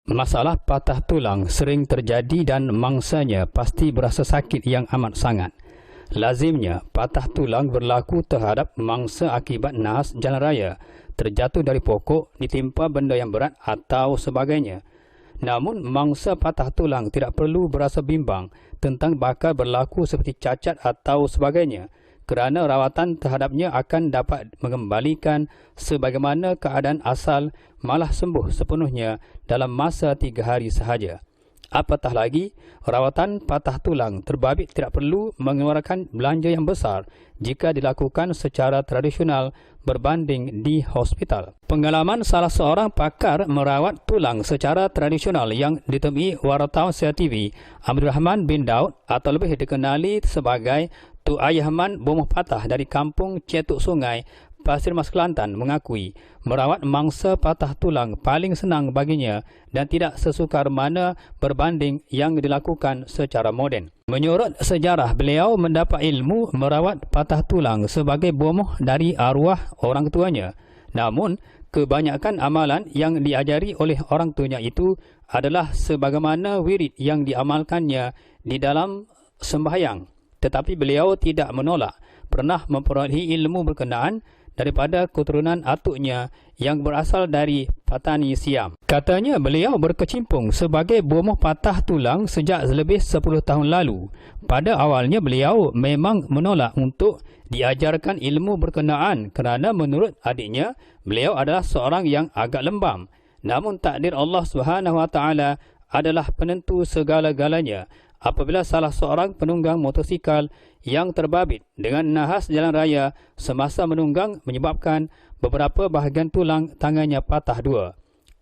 Masalah patah tulang sering terjadi dan mangsanya pasti berasa sakit yang amat sangat. Lazimnya, patah tulang berlaku terhadap mangsa akibat nahas jalan raya, terjatuh dari pokok, ditimpa benda yang berat atau sebagainya. Namun, mangsa patah tulang tidak perlu berasa bimbang tentang bakal berlaku seperti cacat atau sebagainya, kerana rawatan terhadapnya akan dapat mengembalikan sebagaimana keadaan asal, malah sembuh sepenuhnya dalam masa 3 hari sahaja. Apatah lagi, rawatan patah tulang terbabit tidak perlu mengeluarkan belanja yang besar jika dilakukan secara tradisional berbanding di hospital. Pengalaman salah seorang pakar merawat tulang secara tradisional yang ditemui wartawan CTV, Abdul Rahman bin Daud atau lebih dikenali sebagai Tu Ayahman Bomoh Patah dari kampung Cetuk Sungai, Pasir Mas Kelantan, mengakui merawat mangsa patah tulang paling senang baginya dan tidak sesukar mana berbanding yang dilakukan secara moden. Menurut sejarah, beliau mendapat ilmu merawat patah tulang sebagai bomoh dari arwah orang tuanya. Namun, kebanyakan amalan yang diajari oleh orang tuanya itu adalah sebagaimana wirid yang diamalkannya di dalam sembahyang. Tetapi beliau tidak menolak pernah memperolehi ilmu berkenaan daripada keturunan atuknya yang berasal dari Patani Siam. Katanya beliau berkecimpung sebagai bomoh patah tulang sejak lebih 10 tahun lalu. Pada awalnya beliau memang menolak untuk diajarkan ilmu berkenaan kerana menurut adiknya beliau adalah seorang yang agak lembam. Namun takdir Allah SWT adalah penentu segala-galanya. Apabila salah seorang penunggang motosikal yang terbabit dengan nahas jalan raya semasa menunggang menyebabkan beberapa bahagian tulang tangannya patah 2.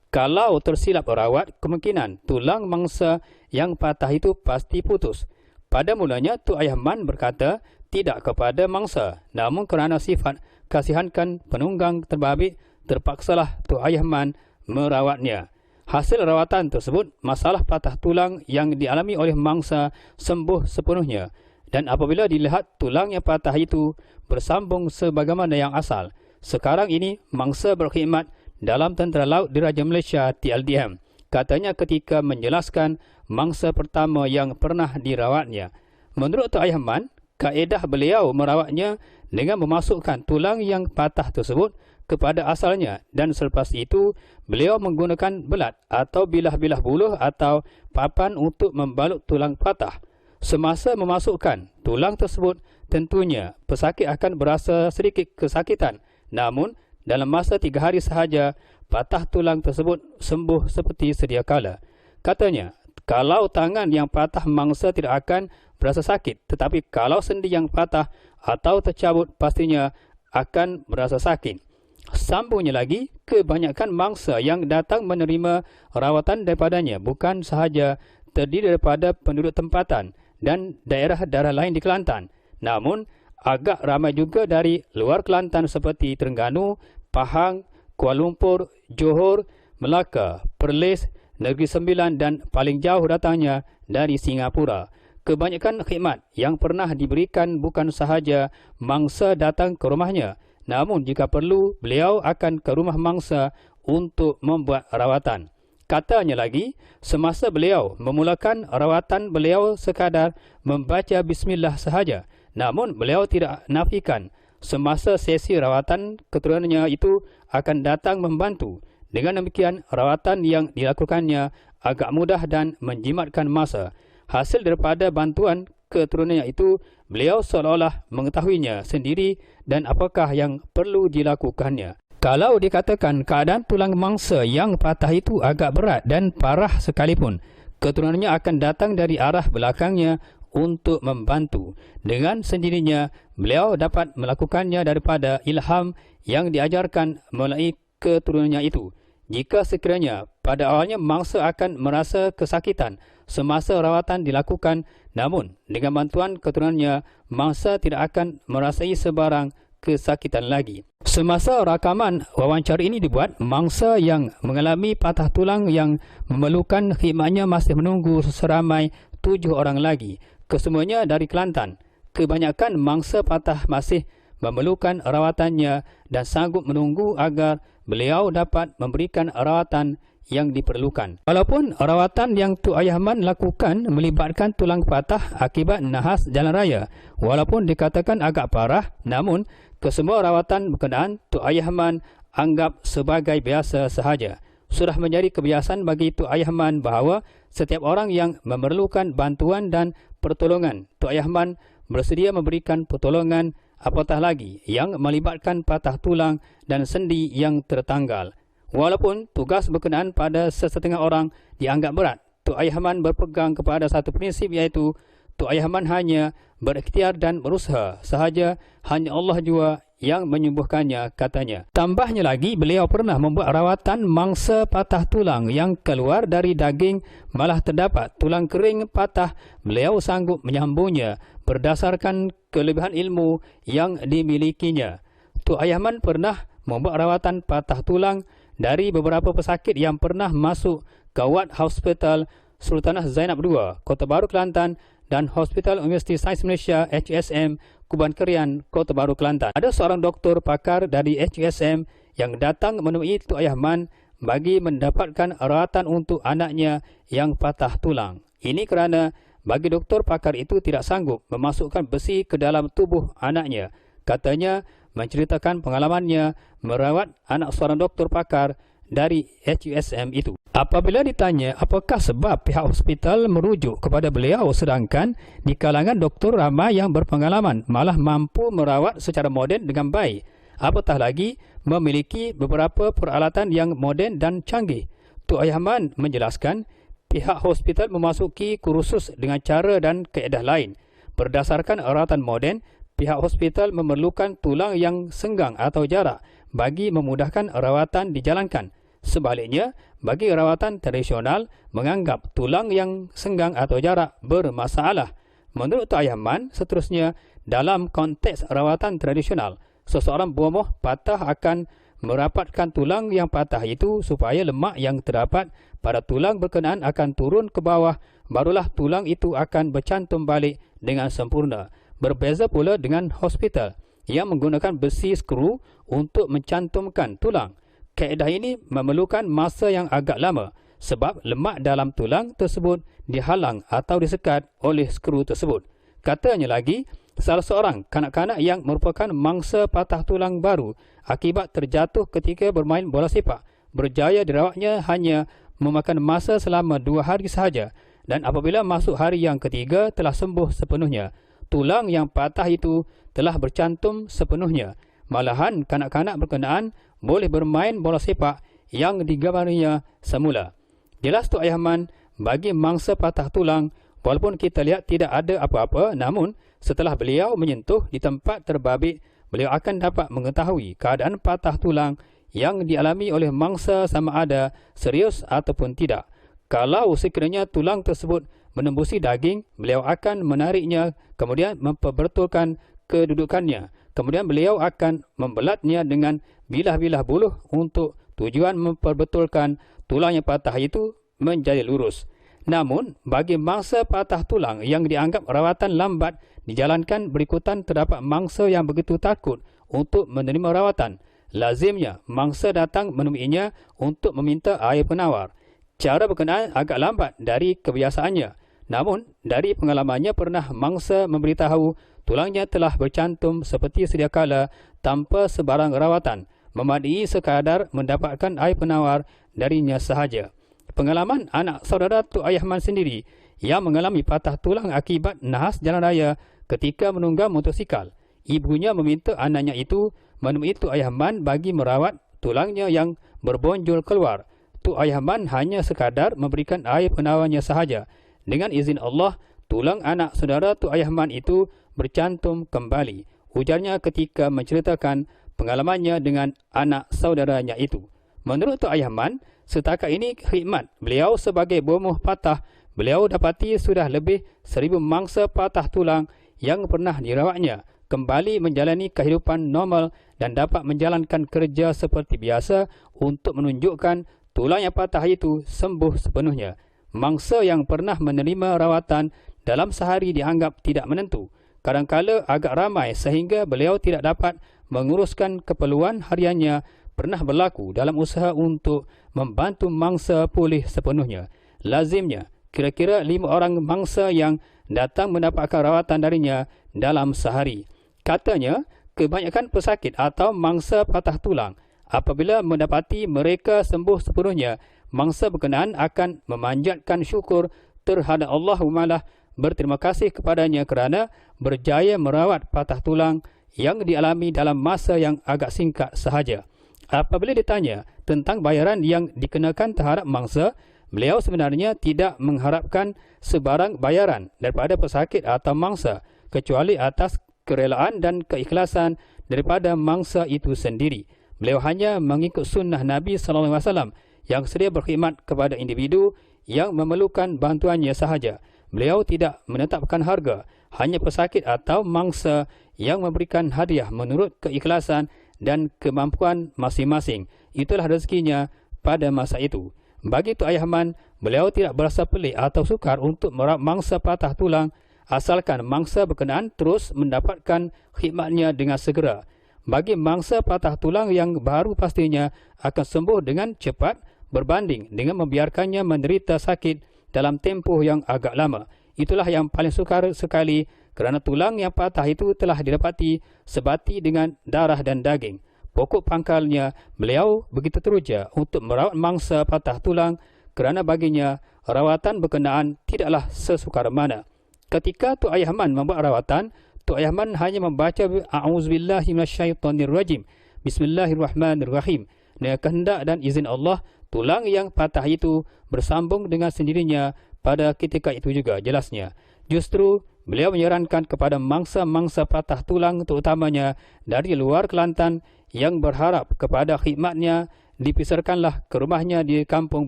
Kalau tersilap rawat, kemungkinan tulang mangsa yang patah itu pasti putus. Pada mulanya, Tu Ayahman berkata tidak kepada mangsa. Namun kerana sifat kasihankan penunggang terbabit, terpaksalah Tu Ayahman merawatnya. Hasil rawatan tersebut, masalah patah tulang yang dialami oleh mangsa sembuh sepenuhnya. Dan apabila dilihat tulang yang patah itu bersambung sebagaimana yang asal. Sekarang ini, mangsa berkhidmat dalam Tentera Laut Diraja Malaysia TLDM. Katanya ketika menjelaskan mangsa pertama yang pernah dirawatnya. Menurut Tu Ayahman, kaedah beliau merawatnya dengan memasukkan tulang yang patah tersebut kepada asalnya dan selepas itu beliau menggunakan belat atau bilah-bilah buluh atau papan untuk membalut tulang patah. Semasa memasukkan tulang tersebut, tentunya pesakit akan berasa sedikit kesakitan. Namun, dalam masa 3 hari sahaja, patah tulang tersebut sembuh seperti sedia kala. Katanya, kalau tangan yang patah mangsa tidak akan berasa sakit, tetapi kalau sendi yang patah atau tercabut pastinya akan berasa sakit. Sambungnya lagi, kebanyakan mangsa yang datang menerima rawatan daripadanya bukan sahaja terdiri daripada penduduk tempatan dan daerah-daerah lain di Kelantan. Namun, agak ramai juga dari luar Kelantan seperti Terengganu, Pahang, Kuala Lumpur, Johor, Melaka, Perlis, Negeri Sembilan dan paling jauh datangnya dari Singapura. Kebanyakan khidmat yang pernah diberikan bukan sahaja mangsa datang ke rumahnya. Namun jika perlu, beliau akan ke rumah mangsa untuk membuat rawatan. Katanya lagi, semasa beliau memulakan rawatan beliau sekadar membaca bismillah sahaja. Namun beliau tidak nafikan semasa sesi rawatan keturunannya itu akan datang membantu. Dengan demikian, rawatan yang dilakukannya agak mudah dan menjimatkan masa. Hasil daripada bantuan keturunannya itu, beliau seolah-olah mengetahuinya sendiri dan apakah yang perlu dilakukannya. Kalau dikatakan keadaan tulang mangsa yang patah itu agak berat dan parah sekalipun, keturunannya akan datang dari arah belakangnya untuk membantu. Dengan sendirinya, beliau dapat melakukannya daripada ilham yang diajarkan melalui keturunannya itu. Jika sekiranya pada awalnya mangsa akan merasa kesakitan semasa rawatan dilakukan, namun dengan bantuan keturunannya, mangsa tidak akan merasai sebarang kesakitan lagi. Semasa rakaman wawancara ini dibuat, mangsa yang mengalami patah tulang yang memerlukan khidmatnya masih menunggu seramai 7 orang lagi. Kesemuanya dari Kelantan. Kebanyakan mangsa patah masih memerlukan rawatannya dan sanggup menunggu agar beliau dapat memberikan rawatan yang diperlukan. Walaupun rawatan yang Tuk Ayah Man lakukan melibatkan tulang patah akibat nahas jalan raya, walaupun dikatakan agak parah, namun kesemua rawatan berkenaan Tuk Ayah Man anggap sebagai biasa sahaja. Sudah menjadi kebiasaan bagi Tuk Ayah Man bahawa setiap orang yang memerlukan bantuan dan pertolongan, Tuk Ayah Man bersedia memberikan pertolongan, apatah lagi yang melibatkan patah tulang dan sendi yang tertanggal. Walaupun tugas berkenaan pada sesetengah orang dianggap berat, Tuk Ayah Man berpegang kepada satu prinsip, iaitu Tuk Ayah Man hanya berikhtiar dan berusaha sahaja, hanya Allah jua yang menyembuhkannya, katanya. Tambahnya lagi, beliau pernah membuat rawatan mangsa patah tulang yang keluar dari daging malah terdapat tulang kering patah. Beliau sanggup menyambungnya berdasarkan kelebihan ilmu yang dimilikinya. Tuk Ayah Man pernah membuat rawatan patah tulang dari beberapa pesakit yang pernah masuk Gawat Hospital Sultanah Zainab II, Kota Baru, Kelantan, dan Hospital Universiti Sains Malaysia HUSM Kuban Kerian, Kota Baru, Kelantan. Ada seorang doktor pakar dari HUSM yang datang menemui Tuk Ayah Man bagi mendapatkan rawatan untuk anaknya yang patah tulang. Ini kerana bagi doktor pakar itu tidak sanggup memasukkan besi ke dalam tubuh anaknya. Katanya menceritakan pengalamannya merawat anak seorang doktor pakar dari HUSM itu. Apabila ditanya apakah sebab pihak hospital merujuk kepada beliau, sedangkan di kalangan doktor ramai yang berpengalaman malah mampu merawat secara moden dengan baik, apatah lagi memiliki beberapa peralatan yang moden dan canggih. Tuk Ayah Man menjelaskan pihak hospital memasuki kursus dengan cara dan kaedah lain. Berdasarkan rawatan moden, pihak hospital memerlukan tulang yang senggang atau jarak bagi memudahkan rawatan dijalankan. Sebaliknya, bagi rawatan tradisional menganggap tulang yang senggang atau jarak bermasalah. Menurut Tuk Ayah Man, seterusnya, dalam konteks rawatan tradisional, seseorang bomoh patah akan merapatkan tulang yang patah itu supaya lemak yang terdapat pada tulang berkenaan akan turun ke bawah, barulah tulang itu akan bercantum balik dengan sempurna. Berbeza pula dengan hospital yang menggunakan besi skru untuk mencantumkan tulang. Kaedah ini memerlukan masa yang agak lama sebab lemak dalam tulang tersebut dihalang atau disekat oleh skru tersebut. Katanya lagi, salah seorang kanak-kanak yang merupakan mangsa patah tulang baru akibat terjatuh ketika bermain bola sepak, berjaya dirawatnya hanya memakan masa selama 2 hari sahaja, dan apabila masuk hari yang ketiga telah sembuh sepenuhnya. Tulang yang patah itu telah bercantum sepenuhnya. Malahan kanak-kanak berkenaan boleh bermain bola sepak yang digambarinya semula. Jelas Tuk Ayah Man, bagi mangsa patah tulang, walaupun kita lihat tidak ada apa-apa, namun setelah beliau menyentuh di tempat terbabit, beliau akan dapat mengetahui keadaan patah tulang yang dialami oleh mangsa sama ada serius ataupun tidak. Kalau sekiranya tulang tersebut menembusi daging, beliau akan menariknya, kemudian memperbetulkan kedudukannya. Kemudian beliau akan membelatnya dengan bilah-bilah buluh untuk tujuan memperbetulkan tulang yang patah itu menjadi lurus. Namun, bagi mangsa patah tulang yang dianggap rawatan lambat dijalankan berikutan, terdapat mangsa yang begitu takut untuk menerima rawatan. Lazimnya, mangsa datang menemuinya untuk meminta air penawar. Cara berkenaan agak lambat dari kebiasaannya. Namun, dari pengalamannya pernah mangsa memberitahu tulangnya telah bercantum seperti sedia kala tanpa sebarang rawatan, memadai sekadar mendapatkan air penawar darinya sahaja. Pengalaman anak saudara Tuk Ayah Man sendiri yang mengalami patah tulang akibat nahas jalan raya ketika menunggang motosikal. Ibunya meminta anaknya itu menemui Tuk Ayah Man bagi merawat tulangnya yang berbonjol keluar. Tuk Ayah Man hanya sekadar memberikan air penawarnya sahaja. Dengan izin Allah, tulang anak saudara Tuk Ayah Man itu bercantum kembali, ujarnya ketika menceritakan pengalamannya dengan anak saudaranya itu. Menurut Tok Ayah Man, setakat ini khidmat beliau sebagai bomoh patah, beliau dapati sudah lebih 1,000 mangsa patah tulang yang pernah dirawatnya kembali menjalani kehidupan normal dan dapat menjalankan kerja seperti biasa untuk menunjukkan tulang yang patah itu sembuh sepenuhnya. Mangsa yang pernah menerima rawatan dalam sehari dianggap tidak menentu. Kadang-kala agak ramai sehingga beliau tidak dapat menguruskan keperluan hariannya, pernah berlaku dalam usaha untuk membantu mangsa pulih sepenuhnya. Lazimnya, kira-kira 5 orang mangsa yang datang mendapatkan rawatan darinya dalam sehari. Katanya, kebanyakan pesakit atau mangsa patah tulang, apabila mendapati mereka sembuh sepenuhnya, mangsa berkenaan akan memanjatkan syukur terhadap Allah Malah berterima kasih kepadanya kerana berjaya merawat patah tulang yang dialami dalam masa yang agak singkat sahaja. Apabila ditanya tentang bayaran yang dikenakan terhadap mangsa, beliau sebenarnya tidak mengharapkan sebarang bayaran daripada pesakit atau mangsa, kecuali atas kerelaan dan keikhlasan daripada mangsa itu sendiri. Beliau hanya mengikut sunnah Nabi SAW yang sedia berkhidmat kepada individu yang memerlukan bantuannya sahaja. Beliau tidak menetapkan harga, hanya pesakit atau mangsa yang memberikan hadiah menurut keikhlasan dan kemampuan masing-masing. Itulah rezekinya pada masa itu. Bagi Tok Ayah Man, beliau tidak berasa pelik atau sukar untuk merawat mangsa patah tulang, asalkan mangsa berkenaan terus mendapatkan khidmatnya dengan segera. Bagi mangsa patah tulang yang baru pastinya akan sembuh dengan cepat berbanding dengan membiarkannya menderita sakit dalam tempoh yang agak lama. Itulah yang paling sukar sekali kerana tulang yang patah itu telah didapati sebati dengan darah dan daging. Pokok pangkalnya, beliau begitu teruja untuk merawat mangsa patah tulang kerana baginya rawatan berkenaan tidaklah sesukar mana. Ketika Tok Ayah Man membuat rawatan, Tok Ayah Man hanya membaca A'udzubillahi minasyaitonirrajim, Bismillahirrahmanirrahim. Dengan kehendak dan izin Allah, tulang yang patah itu bersambung dengan sendirinya pada ketika itu juga, jelasnya. Justru beliau menyarankan kepada mangsa-mangsa patah tulang terutamanya dari luar Kelantan yang berharap kepada khidmatnya dipisarkanlah ke rumahnya di kampung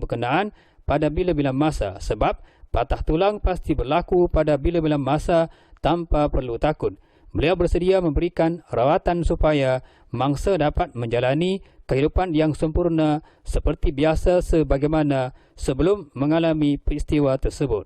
berkenaan pada bila-bila masa, sebab patah tulang pasti berlaku pada bila-bila masa tanpa perlu takut. Beliau bersedia memberikan rawatan supaya mangsa dapat menjalani kehidupan yang sempurna seperti biasa sebagaimana sebelum mengalami peristiwa tersebut.